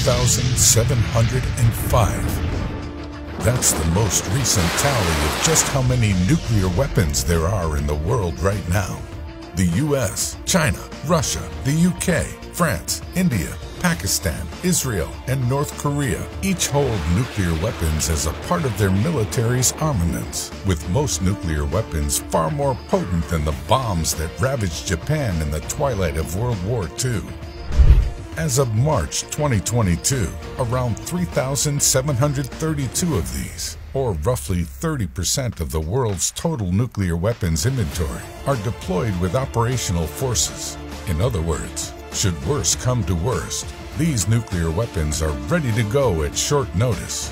5,705. That's the most recent tally of just how many nuclear weapons there are in the world right now. The US, China, Russia, the UK, France, India, Pakistan, Israel, and North Korea each hold nuclear weapons as a part of their military's armaments, with most nuclear weapons far more potent than the bombs that ravaged Japan in the twilight of World War II. As of March 2022, around 3,732 of these, or roughly 30% of the world's total nuclear weapons inventory, are deployed with operational forces. In other words, should worse come to worst, these nuclear weapons are ready to go at short notice.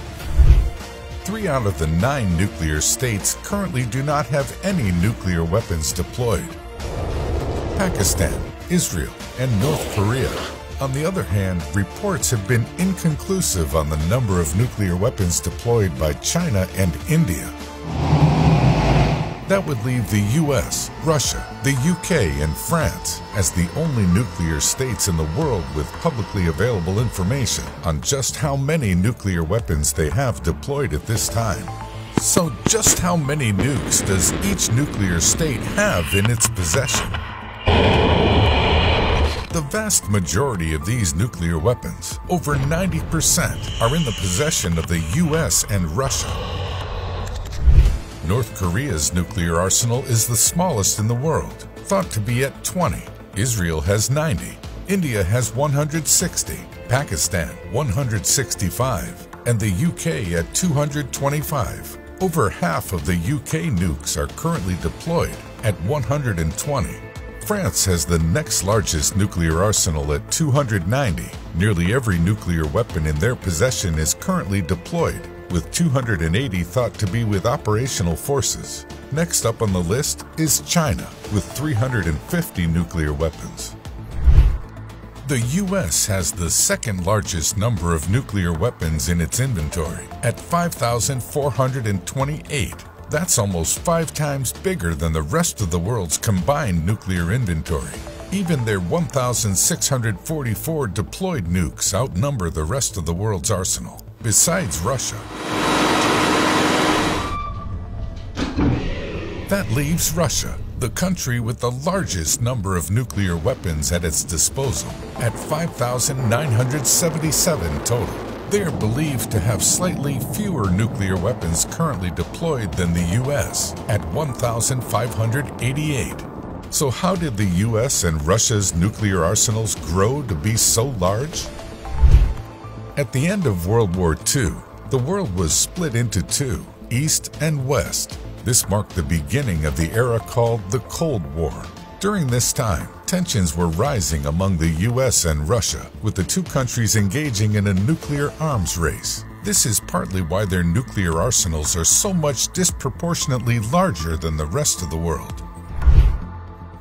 3 out of the 9 nuclear states currently do not have any nuclear weapons deployed. Pakistan, Israel, and North Korea. On the other hand, reports have been inconclusive on the number of nuclear weapons deployed by China and India. That would leave the US, Russia, the UK, and France as the only nuclear states in the world with publicly available information on just how many nuclear weapons they have deployed at this time. So just how many nukes does each nuclear state have in its possession? The vast majority of these nuclear weapons, over 90%, are in the possession of the US and Russia. North Korea's nuclear arsenal is the smallest in the world, thought to be at 20. Israel has 90. India has 160. Pakistan 165. And the UK at 225. Over half of the UK nukes are currently deployed at 120. France has the next largest nuclear arsenal at 290. Nearly every nuclear weapon in their possession is currently deployed, with 280 thought to be with operational forces. Next up on the list is China, with 350 nuclear weapons. The US has the second largest number of nuclear weapons in its inventory, at 5,428. That's almost 5 times bigger than the rest of the world's combined nuclear inventory. Even their 1,644 deployed nukes outnumber the rest of the world's arsenal, besides Russia. That leaves Russia, the country with the largest number of nuclear weapons at its disposal, at 5,977 total. They are believed to have slightly fewer nuclear weapons currently deployed than the US, at 1,588. So how did the US and Russia's nuclear arsenals grow to be so large? At the end of World War II, the world was split into 2, East and West. This marked the beginning of the era called the Cold War. During this time, tensions were rising among the US and Russia, with the two countries engaging in a nuclear arms race. This is partly why their nuclear arsenals are so much disproportionately larger than the rest of the world.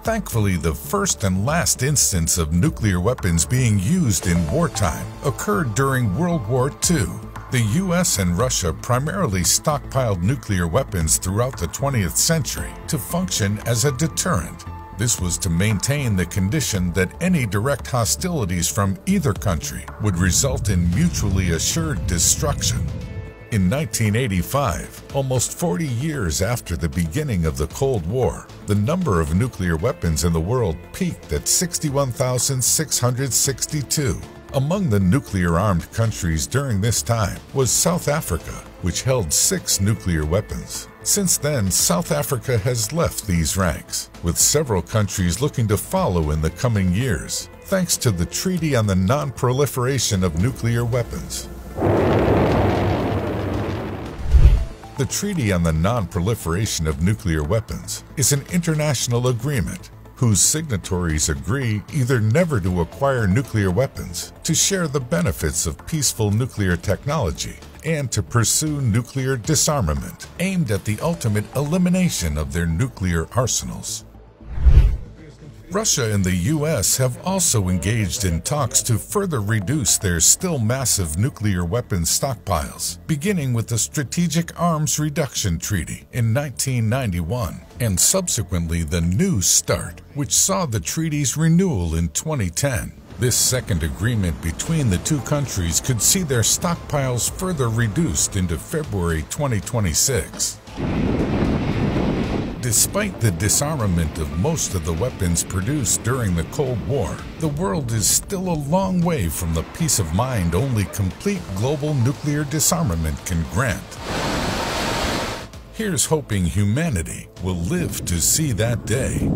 Thankfully, the first and last instance of nuclear weapons being used in wartime occurred during World War II. The US and Russia primarily stockpiled nuclear weapons throughout the 20th century to function as a deterrent. This was to maintain the condition that any direct hostilities from either country would result in mutually assured destruction. In 1985, almost 40 years after the beginning of the Cold War, the number of nuclear weapons in the world peaked at 61,662. Among the nuclear-armed countries during this time was South Africa, which held 6 nuclear weapons. Since then, South Africa has left these ranks, with several countries looking to follow in the coming years, thanks to the Treaty on the Non-Proliferation of Nuclear Weapons. The Treaty on the Non-Proliferation of Nuclear Weapons is an international agreement whose signatories agree either never to acquire nuclear weapons, to share the benefits of peaceful nuclear technology, and to pursue nuclear disarmament, aimed at the ultimate elimination of their nuclear arsenals. Russia and the US have also engaged in talks to further reduce their still massive nuclear weapons stockpiles, beginning with the Strategic Arms Reduction Treaty in 1991, and subsequently the New START, which saw the treaty's renewal in 2010. This second agreement between the two countries could see their stockpiles further reduced into February 2026. Despite the disarmament of most of the weapons produced during the Cold War, the world is still a long way from the peace of mind only complete global nuclear disarmament can grant. Here's hoping humanity will live to see that day.